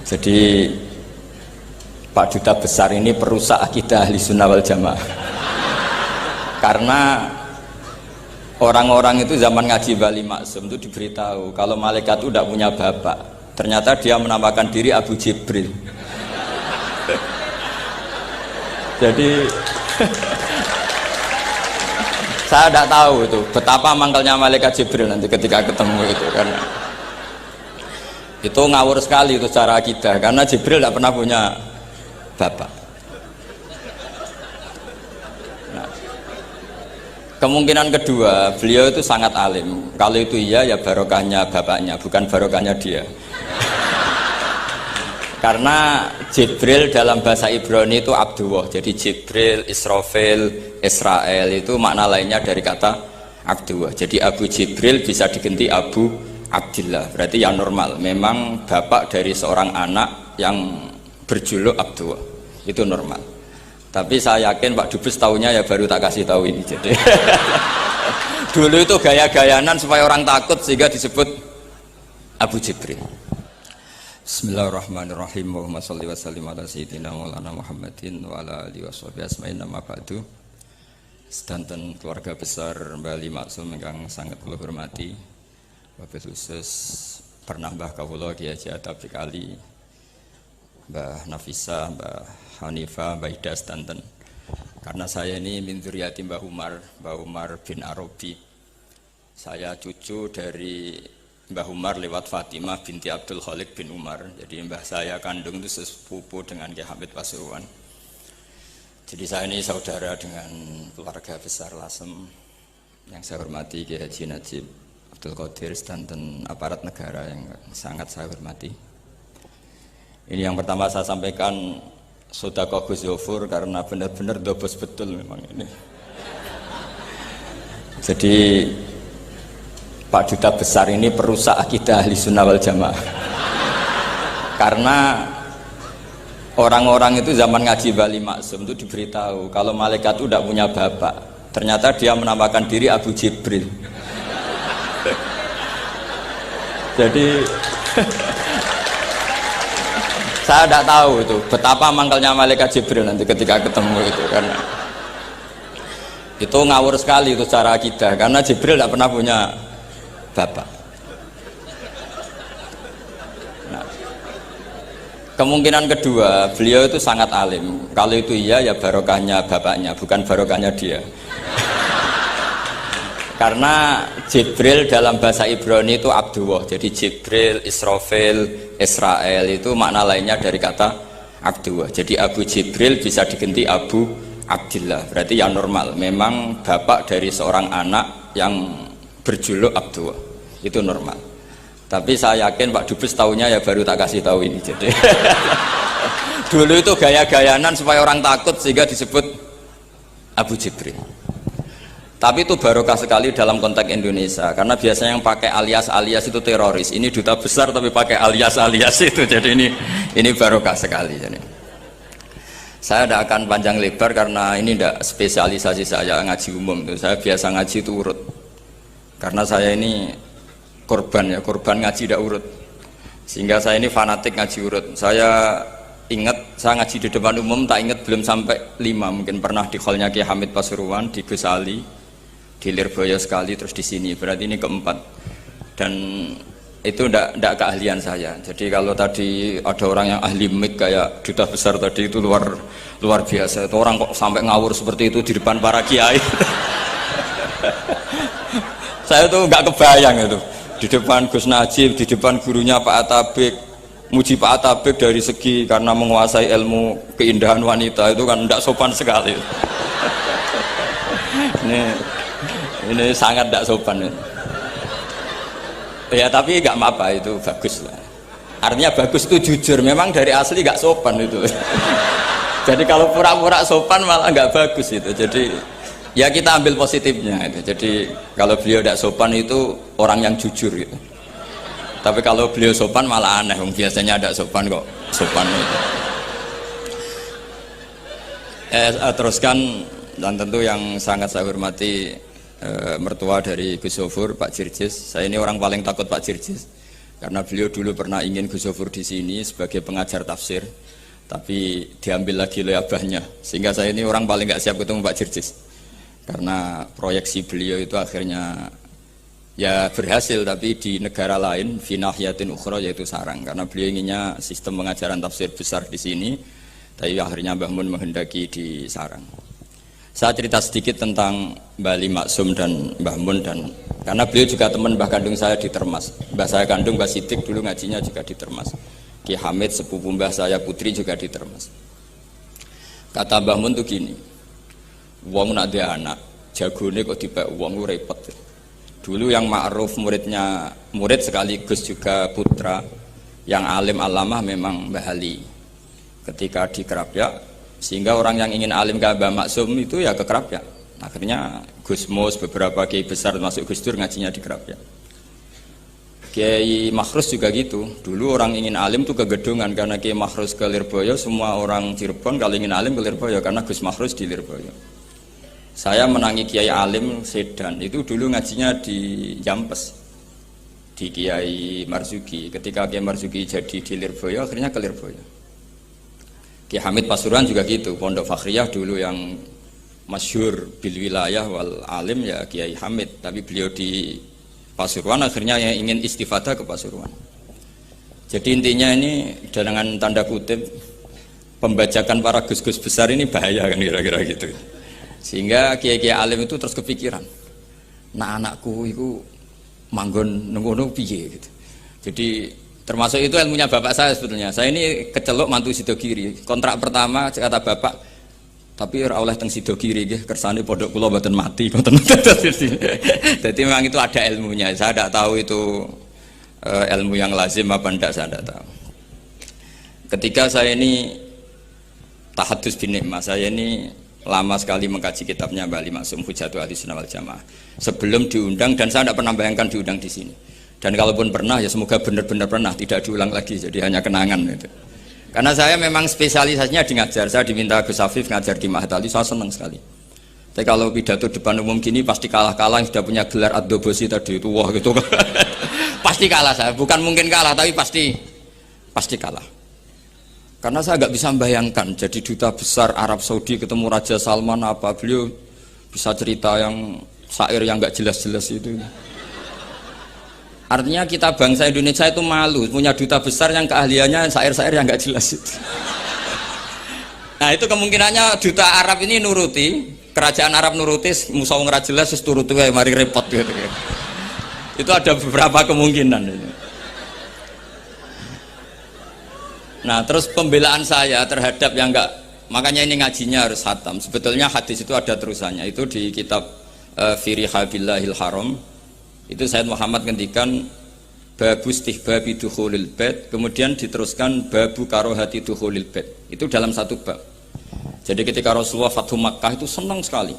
Jadi Pak Duta Besar ini perusak akidah Ahli Sunnah wal Jamaah. Karena orang-orang itu zaman ngaji Bali Maksum itu diberitahu kalau malaikat itu tidak punya bapak. Ternyata dia menamakan diri Abu Jibril. Jadi saya tidak tahu itu betapa mangkalnya malaikat Jibril nanti ketika ketemu itu, karena itu ngawur sekali itu secara akidah, karena Jibril tidak pernah punya bapak. Nah, kemungkinan kedua, beliau itu sangat alim. Kalau itu iya ya barokahnya bapaknya, bukan barokahnya dia. Karena Jibril dalam bahasa Ibrani itu Abdullah. Jadi Jibril, Israfil, Israel itu makna lainnya dari kata Abdullah. Jadi Abu Jibril bisa diganti Abu Abdillah. Berarti yang normal. Memang bapak dari seorang anak yang berjuluk Abdullah. Itu normal. Tapi saya yakin Pak Dubes tahunya ya baru tak kasih tahu ini. Jadi dulu itu gaya-gayanan supaya orang takut sehingga disebut Abu Jibril. Bismillahirrahmanirrahim. Allahumma sholli wa sallim ala sayyidina maulana Muhammadin wa ala alihi washabihi asma'in nama ba'du. Sedanten keluarga besar Bali Maksum yang sangat kula hormati, wabil khusus pernah Mbah kawula Kiai Haji Atabik Ali, Mbah Nafisa, Mbah Hanifah, Mbah Ida sedanten. Karena saya ini min dzurriyyati Mbah Umar bin Arabi. Saya cucu dari Mbah Umar lewat Fatimah binti Abdul Khalik bin Umar. Jadi mbah saya kandung itu sepupu dengan Kiai Hamid Pasuruan. Jadi saya ini saudara dengan keluarga besar Lasem. Yang saya hormati Kiai Haji Najib Abdul Qadir dan aparat negara yang sangat saya hormati. Ini yang pertama saya sampaikan sedekah Gus Zofur karena benar-benar dobos betul memang ini. Jadi Pak Duta Besar ini perusak akidah Ahli Sunnah wal Jamaah. Karena orang-orang itu zaman ngaji Bali Maksum itu diberitahu kalau malaikat itu tidak punya bapak. Ternyata dia menamakan diri Abu Jibril. Jadi saya tidak tahu itu betapa mangkalnya malaikat Jibril nanti ketika ketemu itu, karena itu ngawur sekali itu secara akidah, karena Jibril tidak pernah punya bapak. Nah, kemungkinan kedua, beliau itu sangat alim. Kalau itu iya ya barokahnya bapaknya, bukan barokahnya dia. Karena Jibril dalam bahasa Ibrani itu Abdullah. Jadi Jibril, Israfil, Israel itu makna lainnya dari kata Abdullah. Jadi Abu Jibril bisa diganti Abu Abdillah. Berarti yang normal. Memang bapak dari seorang anak yang berjuluk Abdullah. Itu normal. Tapi saya yakin Pak Dubes tahunya ya baru tak kasih tahu ini. Jadi dulu itu gaya-gayanan supaya orang takut sehingga disebut Abu Jibril. Tapi itu barokah sekali dalam konteks Indonesia, karena biasanya yang pakai alias-alias itu teroris. Ini duta besar tapi pakai alias-alias itu. Jadi ini barokah sekali. Jadi saya tidak akan panjang lebar karena ini tidak spesialisasi saya ngaji umum. Saya biasa ngaji itu urut. Karena saya ini korban ngaji tidak urut, sehingga saya ini fanatik ngaji urut. Saya ingat saya ngaji di depan umum tak ingat belum sampai 5, mungkin pernah di hallnya Kiai Hamid Pasuruan, di Gus Ali, di Lirboyo sekali, terus di sini, berarti ini keempat. Dan itu tidak keahlian saya. Jadi kalau tadi ada orang yang ahli mic kayak Duta Besar tadi itu luar biasa. Itu orang kok sampai ngawur seperti itu di depan para kiai. Saya tuh nggak kebayang itu. Di depan Gus Najib, di depan gurunya Pak Atabik, muji Pak Atabik dari segi karena menguasai ilmu keindahan wanita, itu kan tidak sopan sekali. ini sangat tidak sopan. Ya tapi nggak apa-apa, itu bagus lah. Artinya bagus itu jujur, memang dari asli nggak sopan itu. Jadi kalau pura-pura sopan malah nggak bagus itu. Jadi ya kita ambil positifnya itu. Jadi kalau beliau tidak sopan itu orang yang jujur gitu. Tapi kalau beliau sopan malah aneh. Biasanya tidak sopan kok sopan itu. Teruskan, dan tentu yang sangat saya hormati mertua dari Gus Zofur, Pak Jirjis. Saya ini orang paling takut Pak Jirjis. Karena beliau dulu pernah ingin Gus Zofur di sini sebagai pengajar tafsir, tapi diambil lagi oleh abahnya. Sehingga saya ini orang paling nggak siap ketemu Pak Jirjis. Karena proyeksi beliau itu akhirnya ya berhasil, tapi di negara lain, fi nahiyatin ukhra, yaitu sarang. Karena beliau inginnya sistem pengajaran tafsir besar di sini, tapi akhirnya Mbah Mun menghendaki di sarang. Saya cerita sedikit tentang Mbah Ali Maksum dan Mbah Mun, dan karena beliau juga teman Mbah kandung saya di Termas. Mbah saya kandung Mbah Sidik dulu ngajinya juga di Termas. Ki Hamid sepupu Mbah saya putri juga di Termas. Kata Mbah Mun tuh gini, wong nak dia anak jagone kok dipek wong repot. Dulu yang ma'ruf murid sekaligus juga putra yang alim alamah memang Mbah Ali. Ketika di Kerapyak, sehingga orang yang ingin alim ke Mbah Maksum itu ya ke Kerapyak. Akhirnya Gus Mus, beberapa kiai besar termasuk Gus Dur ngajinya di Kerapyak. Kiai Makhrus juga gitu. Dulu orang ingin alim tuh ke Gedungan, karena Kiai Makhrus ke Lirboyo, semua orang Cirebon kalau ingin alim ke Lirboyo karena Gus Makhrus di Lirboyo. Saya menangi Kiai alim Sedan, itu dulu ngajinya di Jampes, di Kiai Marzuki. Ketika Kiai Marzuki jadi di Lirboyo, akhirnya ke Lirboyo. Kiai Hamid Pasuruan juga gitu, Pondok Fakhriyah dulu yang masyhur bil wilayah wal alim ya Kiai Hamid, tapi beliau di Pasuruan akhirnya yang ingin istifadah ke Pasuruan. Jadi intinya ini dengan tanda kutip pembajakan para gus-gus besar ini bahaya kan kira-kira gitu. Sehingga kiai-kiai alim itu terus kepikiran, nah anakku itu manggon nunggu piye gitu. Jadi termasuk itu ilmunya bapak saya sebetulnya. Saya ini kecelok mantu Sidogiri. Kontrak pertama kata bapak, tapi ora oleh teng Sidogiri nggih, kersane pondok kula mboten mati. Jadi memang itu ada ilmunya. Saya tidak tahu itu ilmu yang lazim apa enggak, saya tidak tahu. Ketika saya ini tahadus bin Nikmah, saya ini lama sekali mengkaji kitabnya Mbah Ali Maksum Hujatul Ahlussunnah wal Jamaah sebelum diundang, dan saya tidak pernah bayangkan diundang di sini. Dan kalaupun pernah, ya semoga benar-benar pernah, tidak diulang lagi, jadi hanya kenangan itu. Karena saya memang spesialisasinya di ngajar. Saya diminta Gus Afif ngajar di Mahat Ali, saya senang sekali. Tapi kalau pidato depan umum gini pasti kalah-kalah, yang sudah punya gelar Ad-Dobosi tadi itu, wah gitu. Pasti kalah saya, bukan mungkin kalah, tapi pasti kalah. Karena saya nggak bisa membayangkan jadi duta besar Arab Saudi ketemu Raja Salman apa, beliau bisa cerita yang syair yang nggak jelas-jelas itu. Artinya kita bangsa Indonesia itu malu punya duta besar yang keahliannya syair-syair yang nggak jelas itu. Nah itu kemungkinannya duta Arab ini nuruti, kerajaan Arab nuruti, musuh nggak jelas terus turuti mari repot gitu. Itu ada beberapa kemungkinan. Nah terus pembelaan saya terhadap yang enggak, makanya ini ngajinya harus khatam. Sebetulnya hadis itu ada terusannya, itu di kitab Firihabillahil Haram. Itu Sayyid Muhammad ngendikan babu istihbabi dukhulil bait, kemudian diteruskan babu karohati dukhulil bait. Itu dalam satu bab. Jadi ketika Rasulullah Fathu Makkah itu senang sekali,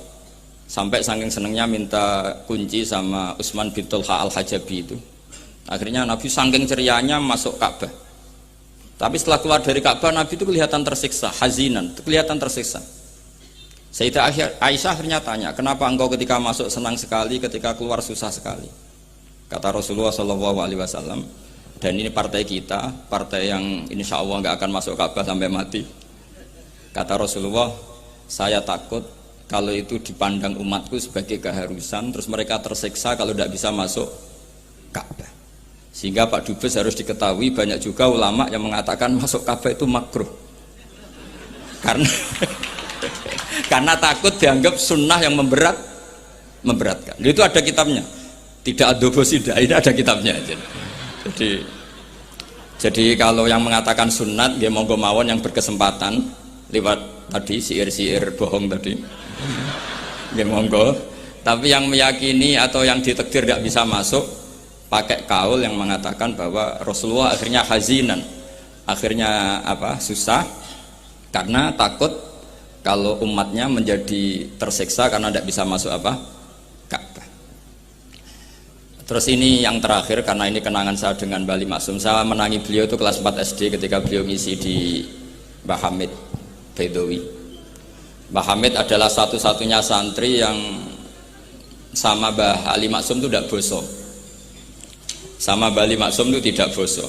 sampai saking senangnya minta kunci sama Utsman bin Talha al-Hajabi itu. Akhirnya Nabi saking cerianya masuk Ka'bah. Tapi setelah keluar dari Ka'bah, Nabi itu kelihatan tersiksa, hazinan, kelihatan tersiksa. Sayyidah Aisyah akhirnya tanya, kenapa engkau ketika masuk senang sekali, ketika keluar susah sekali? Kata Rasulullah SAW, dan ini partai kita, partai yang insya Allah nggak akan masuk Ka'bah sampai mati. Kata Rasulullah, saya takut kalau itu dipandang umatku sebagai keharusan, terus mereka tersiksa kalau tidak bisa masuk Ka'bah. Sehingga Pak Dubes harus diketahui, banyak juga ulama yang mengatakan masuk Ka'bah itu makruh. Karena takut dianggap sunnah yang memberatkan. Itu ada kitabnya. Tidak adobosida, ini ada kitabnya. Jadi kalau yang mengatakan sunnat, dia monggo mawon yang berkesempatan lewat tadi siir-siir bohong tadi. Dia monggo. Tapi yang meyakini atau yang ditakdir tidak bisa masuk, pakai kaul yang mengatakan bahwa Rasulullah akhirnya hazinan, akhirnya susah karena takut kalau umatnya menjadi tersiksa karena tidak bisa masuk Ka'bah. Terus ini yang terakhir, karena ini kenangan saya dengan Mbah Ali Maksum. Saya menangi beliau itu kelas 4 SD ketika beliau ngisi di Mbah Hamid Bedowi. Mbah Hamid adalah satu-satunya santri yang sama Mbah Ali Maksum itu tidak bosok. Sama Bali Maksum itu tidak bosok.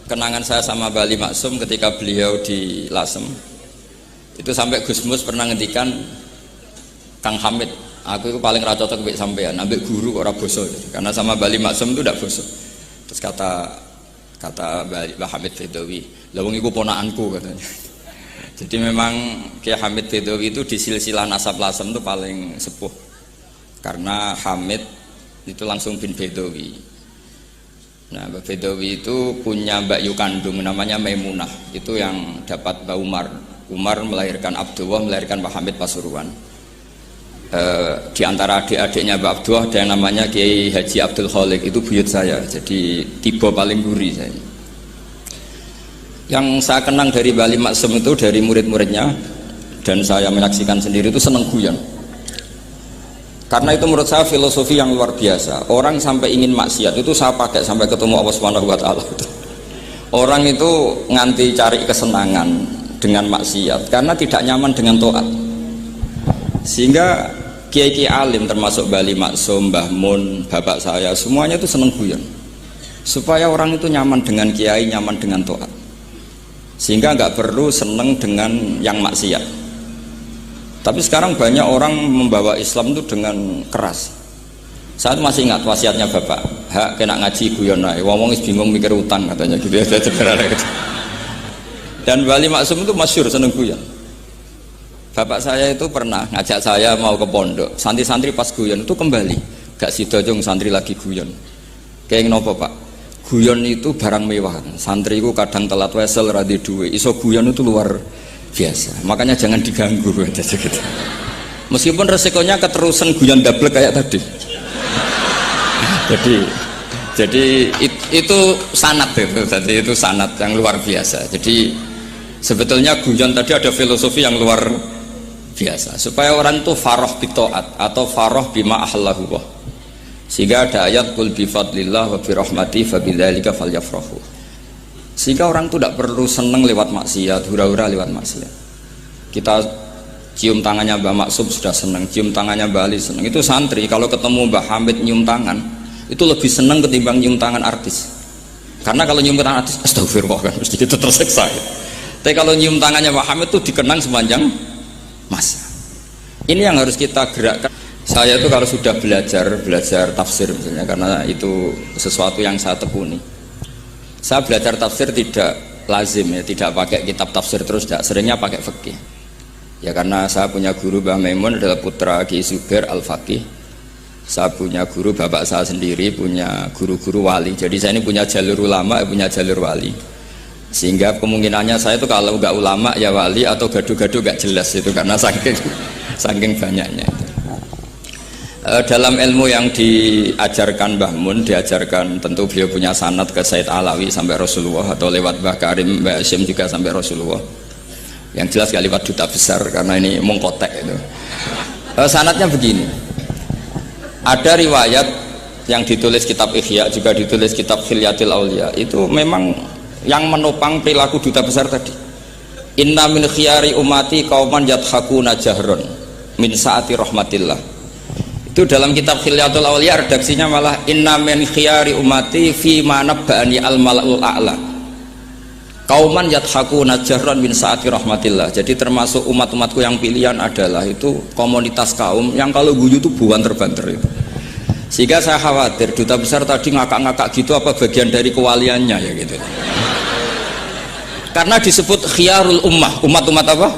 Kenangan saya sama Bali Maksum ketika beliau di Lasem itu sampai Gus Mus pernah ngendikan, Kang Hamid, aku itu paling ra cocok mbek sampean, ambek guru kok ora bosok. Karena sama Bali Maksum itu tidak bosok. Terus kata Mbah Hamid Bedawi, lha wong iku ponakanku katanya. Jadi memang Kiai Hamid Bedawi itu di silsilah nasab Lasem itu paling sepuh. Karena Hamid itu langsung bin Bedawi. Nah, Mbak Bedawi itu punya Mbak Yu kandung namanya Maimunah. Itu yang dapat Mbak Umar. Umar melahirkan Abdullah, melahirkan Mbak Hamid Pasuruan. Di antara adik-adiknya Mbak Abdullah ada yang namanya Kiai Haji Abdul Khalik, itu buyut saya. Jadi tiba paling guri saya. Yang saya kenang dari Bali Maksum itu dari murid-muridnya, dan saya menyaksikan sendiri, itu seneng guyon. Karena itu menurut saya filosofi yang luar biasa. Orang sampai ingin maksiat itu saya pakai sampai ketemu Allah Subhanahu wa taala. Orang itu nganti cari kesenangan dengan maksiat karena tidak nyaman dengan taat. Sehingga kiai-kiai alim termasuk Bali Maksum, Mbah Mun, bapak saya, semuanya itu seneng guyon. Supaya orang itu nyaman dengan kiai, nyaman dengan taat. Sehingga nggak perlu seneng dengan yang maksiat. Tapi sekarang banyak orang membawa Islam itu dengan keras. Saya masih ingat wasiatnya bapak, hak kena ngaji guyon ae, wong wis bingung mikir utang katanya gitu ya. Dan Bali Maksum itu masyhur seneng guyon. Bapak saya itu pernah ngajak saya mau ke pondok, santri-santri pas guyon itu kembali, gak sida jong santri lagi guyon. Kayak nopo Pak? Guyon itu barang mewah. Santri itu kadang telat wesel ra duwe, iso guyon itu luar biasa, makanya jangan diganggu gitu. Meskipun resikonya keterusan guyon dablek kayak tadi. jadi itu sanad itu, jadi itu sanad yang luar biasa. Jadi sebetulnya guyon tadi ada filosofi yang luar biasa supaya orang itu faroh bitaat atau faroh bima ahallahu. Sehingga ada ayat qul bi fadlillah wa bi rahmati fa bidzalika falyafrahu. Sehingga orang itu tidak perlu seneng lewat maksiat, hura-hura lewat maksiat. Kita cium tangannya Mbah Maksum sudah seneng, cium tangannya Mbah Ali seneng. Itu santri kalau ketemu Mbah Hamid nyium tangan, itu lebih seneng ketimbang nyium tangan artis. Karena kalau nyium tangan artis, astagfirullah kan, mesti itu tersiksa. Tapi kalau nyium tangannya Mbah Hamid itu dikenang sepanjang masa. Ini yang harus kita gerakkan. Saya itu kalau sudah belajar tafsir misalnya, karena itu sesuatu yang saya tekuni. Saya belajar tafsir tidak lazim ya, tidak pakai kitab tafsir terus, tidak, seringnya pakai fikih. Ya karena saya punya guru Mbah Maimun adalah putra Ki Zubair Al-Faqih. Saya punya guru bapak saya sendiri, punya guru-guru wali. Jadi saya ini punya jalur ulama, punya jalur wali. Sehingga kemungkinannya saya itu kalau nggak ulama ya wali, atau gaduh-gaduh nggak jelas itu karena saking banyaknya. Dalam ilmu yang diajarkan Mbah Mun, diajarkan tentu beliau punya sanad ke Said Alawi sampai Rasulullah, atau lewat Mbah Karim, Mbah Hashim juga sampai Rasulullah. Yang jelas gak lewat duta besar karena ini mengkotek itu. Sanadnya begini. Ada riwayat yang ditulis kitab Ihya, juga ditulis kitab Khilyatil Aulia. Itu memang yang menopang perilaku duta besar tadi. Inna min khiyari umati qauman yadhakuna jahron min saati rahmatillah. Itu dalam kitab Khilyatul Aulia redaksinya malah inna min khiyari umati fi ma nabba'ani al-mala'ul a'la qauman yadhakuna jahran min saati rahmatillah. Jadi termasuk umat-umatku yang pilihan adalah itu komunitas kaum yang kalau guyu itu buan terbanter itu. Sehingga saya khawatir duta besar tadi ngakak-ngakak gitu apa bagian dari kewaliannya ya gitu. Karena disebut khiyarul ummah, umat-umat apa?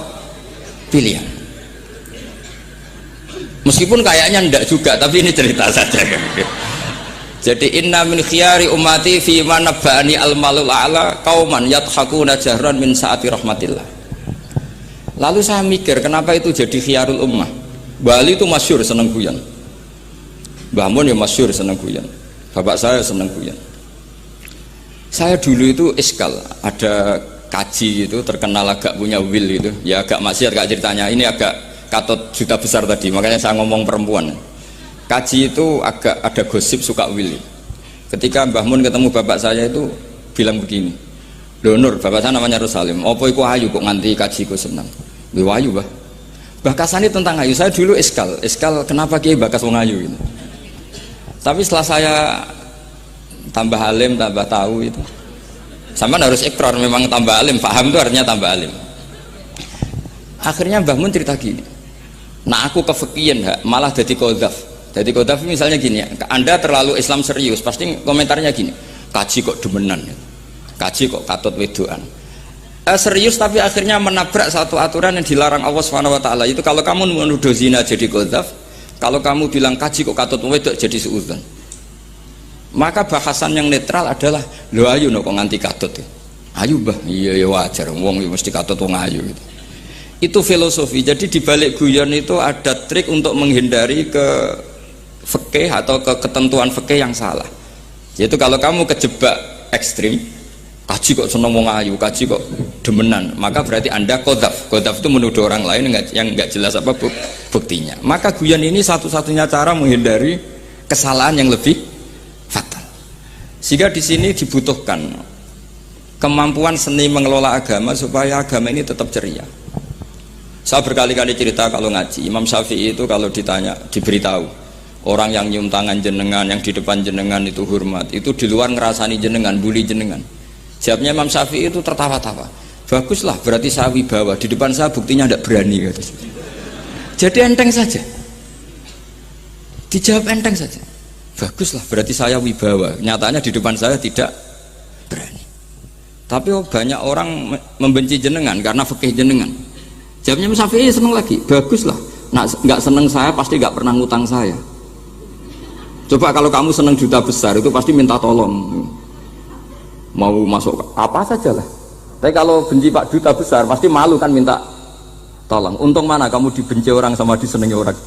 Pilihan. Meskipun kayaknya ndak juga, tapi ini cerita saja kan. Jadi inna min khiyari ummati fi ma nabba'ani al-malul a'la qauman yadhakuna jahran min saati rahmatillah. Lalu saya mikir kenapa itu jadi khiyarul ummah. Bali itu masyhur seneng guyon. Mbah Mun ya masyhur seneng guyon. Bapak saya seneng guyon. Saya dulu itu iskal, ada kaji itu terkenal agak punya will itu. Ya agak maksiat gak ceritanya. Ini agak katut juta besar tadi, makanya saya ngomong perempuan. Kaji itu agak ada gosip suka willy. Ketika Mbah Mun ketemu bapak saya itu bilang begini, "Lho Nur, bapak saya namanya Rosalim, apa iku ayu kok nganti kaji ku senang?" "Lho ayu, Mbah." Bahkasane tentang ayu, saya dulu iskal kenapa Kiai bakas wong ayu ini. Tapi setelah saya tambah alim, tambah tahu itu, sampean harus ikrar memang tambah alim, paham itu artinya tambah alim. Akhirnya Mbah Mun cerita gini, nah aku kefikian malah jadi qadzaf. Jadi qadzaf misalnya gini, Anda terlalu Islam serius, pasti komentarnya gini, kaji kok demenan, kaji kok katut wedoan. Serius tapi akhirnya menabrak satu aturan yang dilarang Allah SWT. Itu kalau kamu menuduh zina jadi qadzaf, kalau kamu bilang kaji kok katut wedok jadi suudzon. Maka bahasan yang netral adalah lo ayu no kok nganti katut ya. Ayu bah, iya ya wajar, wong mesti katut wong ayu gitu. Itu filosofi. Jadi di balik guyon itu ada trik untuk menghindari ke fikih atau ke ketentuan fikih yang salah. Yaitu kalau kamu kejebak ekstrim, kaji kok seneng wong ayu, kaji kok demenan, maka berarti Anda qadzaf. Qadzaf itu menuduh orang lain yang enggak jelas apa buktinya. Maka guyon ini satu-satunya cara menghindari kesalahan yang lebih fatal. Sehingga di sini dibutuhkan kemampuan seni mengelola agama supaya agama ini tetap ceria. Saya berkali-kali cerita kalau ngaji, Imam Syafi'i itu kalau ditanya, diberitahu orang yang nyium tangan jenengan, yang di depan jenengan itu hormat, itu di luar ngerasani jenengan, bully jenengan. Jawabnya Imam Syafi'i itu tertawa-tawa, baguslah berarti saya wibawa, di depan saya buktinya tidak berani. Jadi enteng saja, dijawab enteng saja, baguslah berarti saya wibawa, nyatanya di depan saya tidak berani. Tapi banyak orang membenci jenengan karena fikih jenengan. Jawabnya Imam Syafi'i seneng lagi, baguslah, nah, nggak seneng saya pasti nggak pernah ngutang saya. Coba kalau kamu seneng juta besar itu pasti minta tolong, mau masuk apa saja lah. Tapi kalau benci Pak duta besar pasti malu kan minta tolong. Untung mana kamu dibenci orang sama disenengi orang.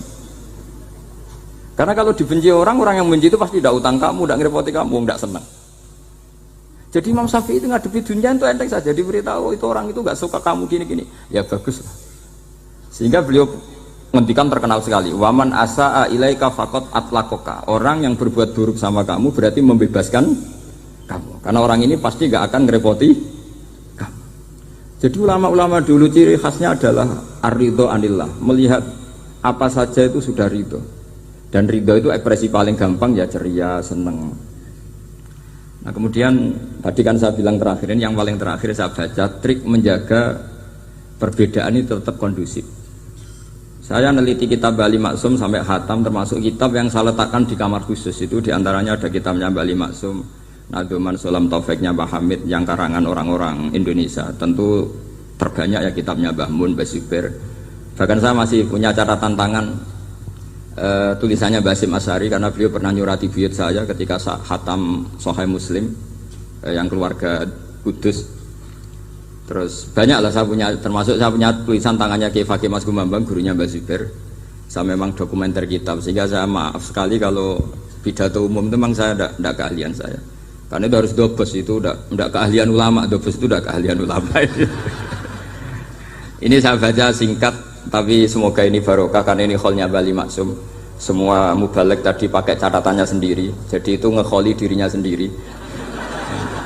Karena kalau dibenci orang yang benci itu pasti tidak utang kamu, tidak ngerepoti kamu, tidak senang. Jadi Imam Syafi'i itu ngadepi dunia itu enteng saja, diberitahu itu orang itu nggak suka kamu gini-gini, ya bagus lah. Sehingga beliau ngendikan terkenal sekali, waman asa'a ilaika faqad atlaqaka. Orang yang berbuat buruk sama kamu berarti membebaskan kamu, karena orang ini pasti gak akan ngerepoti kamu. Jadi ulama-ulama dulu ciri khasnya adalah ar-ridho anillah, melihat apa saja itu sudah ridho, dan ridho itu ekspresi paling gampang ya ceria, seneng. Nah kemudian tadi kan saya bilang terakhir ini, yang paling terakhir saya baca trik menjaga perbedaan ini tetap kondusif. Saya neliti kitab Bali Maksum sampai khatam, termasuk kitab yang saya letakkan di kamar khusus itu, diantaranya ada kitabnya Bali Maksum, Nadoman Sulam Taufiknya Mbah Hamid yang karangan orang-orang Indonesia. Tentu terbanyak ya kitabnya Mbah Mun, Mbah Zubair. Bahkan saya masih punya catatan tangan tulisannya Basim Asyari, karena beliau pernah nyurati buyut saya ketika khatam Sahih Muslim yang keluarga Kudus. Terus banyak lah saya punya, termasuk saya punya tulisan tangannya Kiai Fakih Mas Gumambang, gurunya Mbah Zubair. Saya memang dokumenter kitab, sehingga saya maaf sekali kalau pidato umum itu memang saya tidak keahlian saya. Karena itu harus dobes, itu tidak keahlian ulama, dobes itu tidak keahlian ulama. Ini saya baca singkat, tapi semoga ini barokah karena ini kholnya Bali Maksum. Semua mubalek tadi pakai catatannya sendiri, jadi itu ngekholi dirinya sendiri.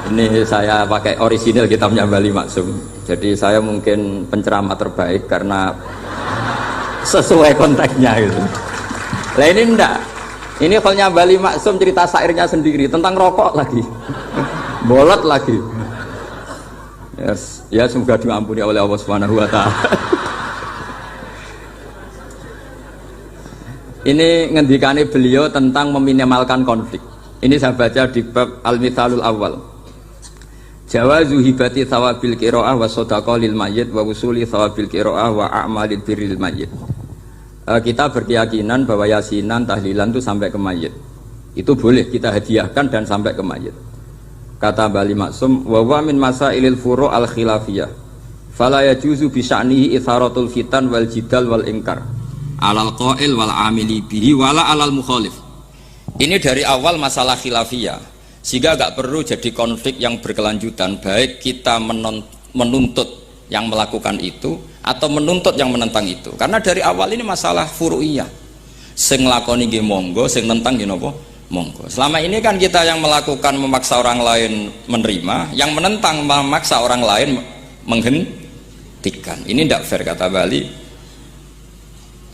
Ini saya pakai orisinil kitabnya Bali Maksum. Jadi saya mungkin penceramah terbaik karena sesuai konteksnya gitu. Lah ini enggak. Ini kholnya Bali Maksum, cerita syairnya sendiri tentang rokok lagi. Bolot lagi. Yes. Ya semoga diampuni oleh Allah Subhanahu wa taala. Ini ngendikane beliau tentang meminimalkan konflik. Ini saya baca di bab Al-Mithalul Awal. Jawazu hibati thawabil qiraah wa shadaqah lil mayyit wa wusuli thawabil qiraah wa a'malil birril mayyit. Kita berkeyakinan bahwa yasinan, tahlilan itu sampai ke mayit. Itu boleh kita hadiahkan dan sampai ke mayit. Kata Bali Maksum, wa wa min masailil furu' al khilafiyah. Fala yajuzu bi sya'nihi itharatul fitan wal jidal wal ingkar. Alal qail wal amili bihi wala alal mukhalif. Ini dari awal masalah khilafiyah. Sehingga agak perlu jadi konflik yang berkelanjutan, baik kita menuntut yang melakukan itu atau menuntut yang menentang itu. Karena dari awal ini masalah furu'iyah, sing nglakoni nggih monggo, sing nentang nggih napa monggo. Selama ini kan kita yang melakukan memaksa orang lain menerima, yang menentang memaksa orang lain menghentikan. Ini tidak fair kata Bali.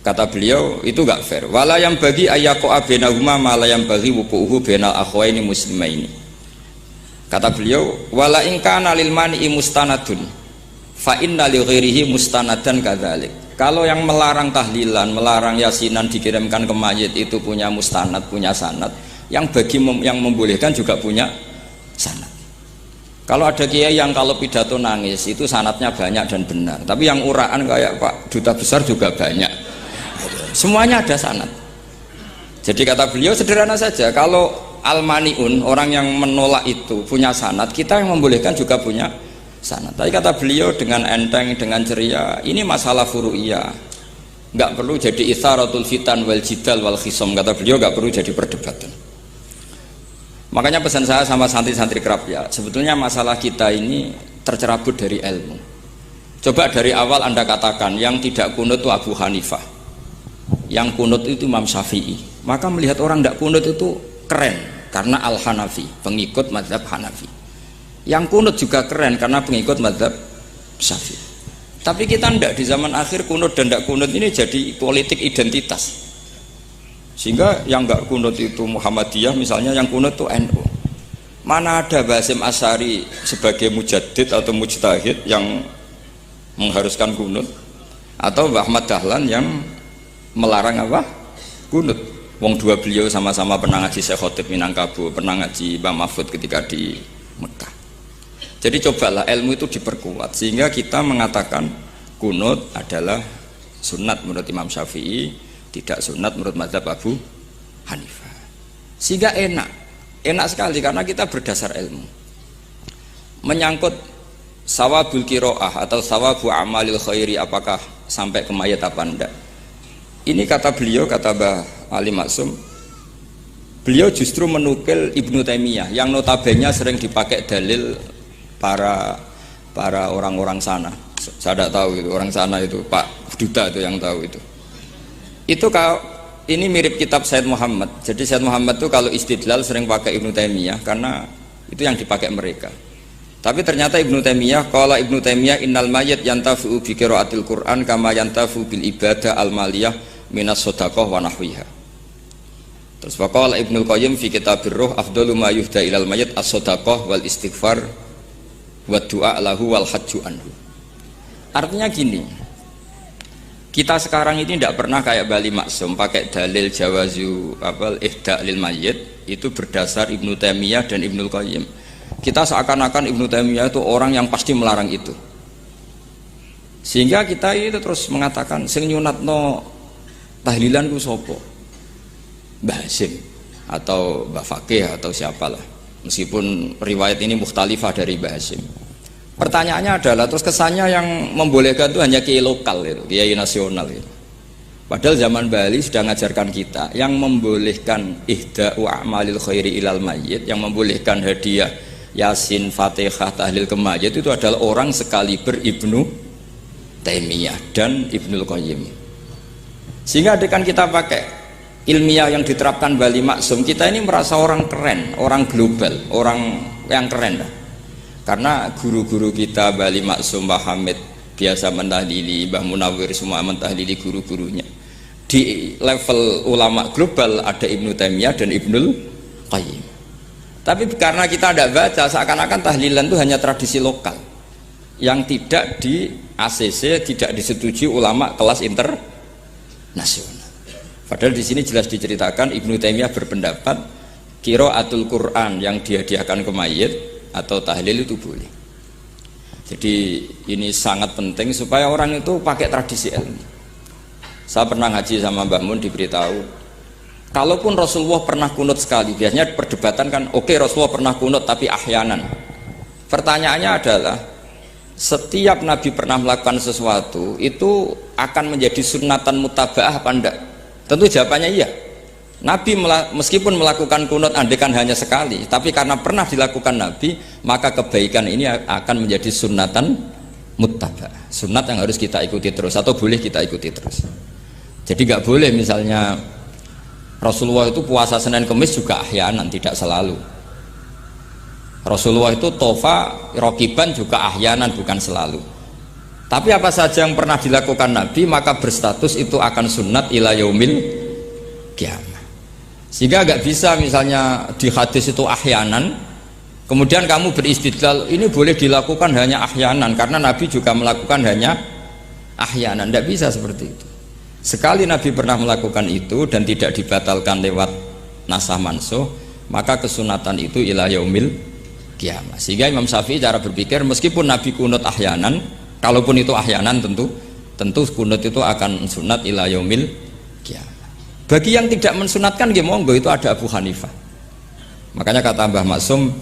Kata beliau itu enggak fair. Wala yang bagi ayaqa bainahuma ma la yang bagi wuquhu bainal akhwaini muslimaini. Kata beliau wala in kana lil mani'i mustanadun fa inna li ghairihi mustanadan kadzalik. Kalau yang melarang tahlilan, melarang yasinan dikirimkan ke mayit itu punya mustanad, punya sanad. Yang bagi yang membolehkan juga punya sanad. Kalau ada kiai yang kalau pidato nangis itu sanadnya banyak dan benar, tapi yang uraan kayak Pak Duta Besar juga banyak. Semuanya ada sanad. Jadi kata beliau sederhana saja, kalau al-maniun, orang yang menolak itu punya sanad, kita yang membolehkan juga punya sanad. Tapi kata beliau dengan enteng, dengan ceria, ini masalah furu'iyah, nggak perlu jadi itsaratul fitan wal jidal wal khisam. Kata beliau nggak perlu jadi perdebatan. Makanya pesan saya sama santri-santri kerap ya, sebetulnya masalah kita ini tercerabut dari ilmu. Coba dari awal Anda katakan yang tidak kunut itu Abu Hanifah, yang kunut itu Imam Syafi'i, maka melihat orang tidak kunut itu keren karena Al-Hanafi, pengikut mazhab Hanafi. Yang kunut juga keren karena pengikut mazhab Syafi'i. Tapi kita tidak, di zaman akhir kunut dan tidak kunut ini jadi politik identitas. Sehingga yang nggak kunut itu Muhammadiyah misalnya, yang kunut itu NU. Mana ada Basim Asy'ari sebagai mujaddid atau mujtahid yang mengharuskan kunut, atau Mbah Ahmad Dahlan yang melarang apa? Kunut. Wong dua beliau sama-sama pernah ngaji Syekh Khotib Minangkabau, pernah ngaji Mbah Mahfud ketika di Mekah. Jadi cobalah ilmu itu diperkuat sehingga kita mengatakan kunut adalah sunat menurut Imam Syafi'i, tidak sunat menurut mazhab Abu Hanifah. Sehingga enak sekali karena kita berdasar ilmu. Menyangkut sawabul qiraah atau sawabu amalil khairi, apakah sampai ke mayat apa enggak, ini kata beliau, kata Mbah Ali Maksum, beliau justru menukil Ibnu Taimiyah yang notabene sering dipakai dalil para orang-orang sana. Saya tidak tahu itu orang sana, itu Pak Duta itu yang tahu itu. Itu kalau ini mirip kitab Said Muhammad. Jadi Said Muhammad itu kalau istidlal sering pakai Ibnu Taimiyah karena itu yang dipakai mereka. Tapi ternyata Ibnu Taimiyah, qala Ibnu Taimiyah innal mayyit yantafi'u bi qiraatil Qur'an kama yantafi'u bil ibadah al maliyah minas shadaqah wa nahwiha. Terus faqala Ibnu Qayyim fi kitabir ruh afdalu ma yuhda ilal mayyit as-shadaqah wal istighfar wa du'a lahu wal hajju anhu. Artinya gini, kita sekarang ini tidak pernah kayak Bali Maksum pakai dalil jawazu ihda lil mayyit itu berdasar Ibnu Taimiyah dan Ibnu Qayyim. Kita seakan-akan Ibnu Taimiyah itu orang yang pasti melarang itu. Sehingga kita itu terus mengatakan sing nyunatno tahlilan ku sapa? Mbah Hasim atau Mbah Fakih atau siapalah. Meskipun riwayat ini mukhtalifah dari Mbah Hasim. Pertanyaannya adalah terus kesannya yang membolehkan itu hanya kiai lokal itu, kiai nasional itu. Padahal zaman Bali sudah mengajarkan kita yang membolehkan ihda'u a'malil khairi ilal mayyit, yang membolehkan hadiah Yasin, Fatihah, tahlil ke mayit itu adalah orang sekaliber Ibnu Taimiyah dan Ibnul Qayyim. Sehingga adekan kita pakai ilmiah yang diterapkan Bali Maksum, kita ini merasa orang keren, orang global, orang yang keren dah. Karena guru-guru kita Bali Maksum, Mbah Hamid biasa mentahlili, Mbah Munawir semua mentahlili guru-gurunya. Di level ulama global ada Ibnu Taimiyah dan Ibnul Qayyim. Tapi karena kita tidak baca, seakan-akan tahlilan itu hanya tradisi lokal yang tidak di ACC, tidak disetujui ulama kelas internasional. Padahal di sini jelas diceritakan Ibnu Taimiyah berpendapat qiraatul Quran yang dihadiahkan ke mayit atau tahlil itu boleh. Jadi ini sangat penting supaya orang itu pakai tradisi ilmu. Saya pernah ngaji sama Mbah Mun, diberitahu kalaupun Rasulullah pernah kunut sekali, biasanya perdebatan kan oke, Rasulullah pernah kunut tapi ahyanan. Pertanyaannya adalah setiap Nabi pernah melakukan sesuatu itu akan menjadi sunnatan mutaba'ah apa enggak? Tentu jawabannya iya. Nabi meskipun melakukan kunut andekan hanya sekali, tapi karena pernah dilakukan Nabi, maka kebaikan ini akan menjadi sunnatan muttaba', sunat yang harus kita ikuti terus atau boleh kita ikuti terus. Jadi nggak boleh misalnya Rasulullah itu puasa Senin Kemis juga ahyanan, tidak selalu. Rasulullah itu tofa rokiban juga ahyanan, bukan selalu. Tapi apa saja yang pernah dilakukan Nabi maka berstatus itu akan sunnat ila yaumil kiamah. Sehingga agak bisa misalnya di hadis itu ahyanan, kemudian kamu beristidlal ini boleh dilakukan hanya ahyanan karena Nabi juga melakukan hanya ahyanan. Tidak bisa seperti itu. Sekali Nabi pernah melakukan itu dan tidak dibatalkan lewat nasah mansuh, maka kesunatan itu ila yaumil kiamah. Sehingga Imam Syafi'i cara berpikir meskipun Nabi kunut ahyanan, kalaupun itu ahyanan tentu kunut itu akan sunat ila yaumil kiamah. Bagi yang tidak mensunatkan ya monggo, itu ada Abu Hanifah. Makanya kata Mbah Maksum,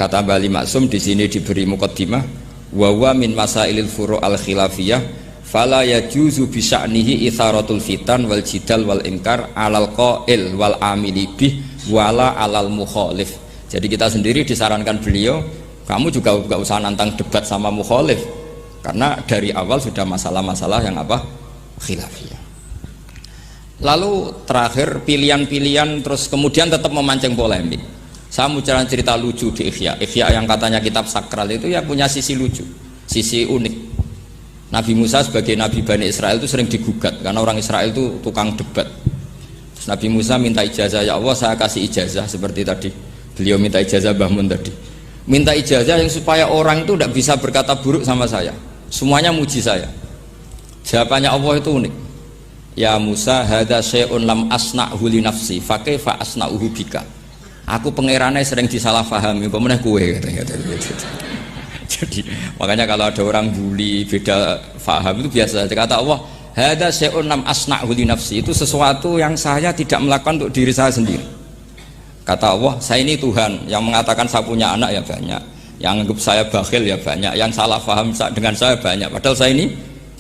kata Mbah Ali Maksum di sini diberi muqaddimah, wa wa min masailil furu' al khilafiyah fala yajuzu bi sya'nihi itharatul fitan wal jidal wal inkar alal qail wal amili bih wala alal mukhalif. Jadi kita sendiri disarankan beliau, kamu juga gak usah nantang debat sama mukhalif karena dari awal sudah masalah-masalah yang apa? Khilafiyah. Lalu terakhir pilihan-pilihan terus kemudian tetap memancing polemik. Saya mau cerita lucu di Ihya. Ihya yang katanya kitab sakral itu ya punya sisi lucu, sisi unik. Nabi Musa sebagai Nabi Bani Israel itu sering digugat karena orang Israel itu tukang debat. Terus Nabi Musa minta ijazah, ya Allah saya kasih ijazah seperti tadi. Beliau minta ijazah Mbah Mun tadi. Minta ijazah yang supaya orang itu tidak bisa berkata buruk sama saya. Semuanya muji saya. Jawabannya Allah itu unik. Ya Musa hadza syai'un lam asna'hu li nafsi fa kaifa asna'uhu bika. Aku pangerane sering disalahpahami, pemeneh kowe katanya. Jadi makanya kalau ada orang bully beda faham itu biasa saja. Kata Allah hadza syai'un lam asna'hu li nafsi, itu sesuatu yang saya tidak melakukan untuk diri saya sendiri. Kata Allah, saya ini Tuhan yang mengatakan saya punya anak ya banyak, yang anggap saya bakhil ya banyak, yang salah paham dengan saya banyak, padahal saya ini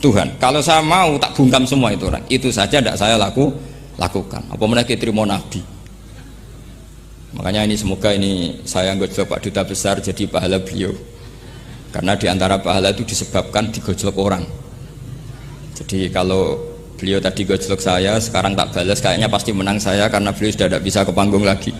Tuhan. Kalau saya mau tak bungkam semua itu orang. Itu saja tidak saya lakukan. Apa mereka terima Nabi? Makanya ini semoga ini saya gojlok Pak Duta Besar jadi pahala beliau. Karena diantara pahala itu disebabkan digojlok orang. Jadi kalau beliau tadi gojlok saya, sekarang tak balas kayaknya pasti menang saya karena beliau sudah tidak bisa ke panggung lagi.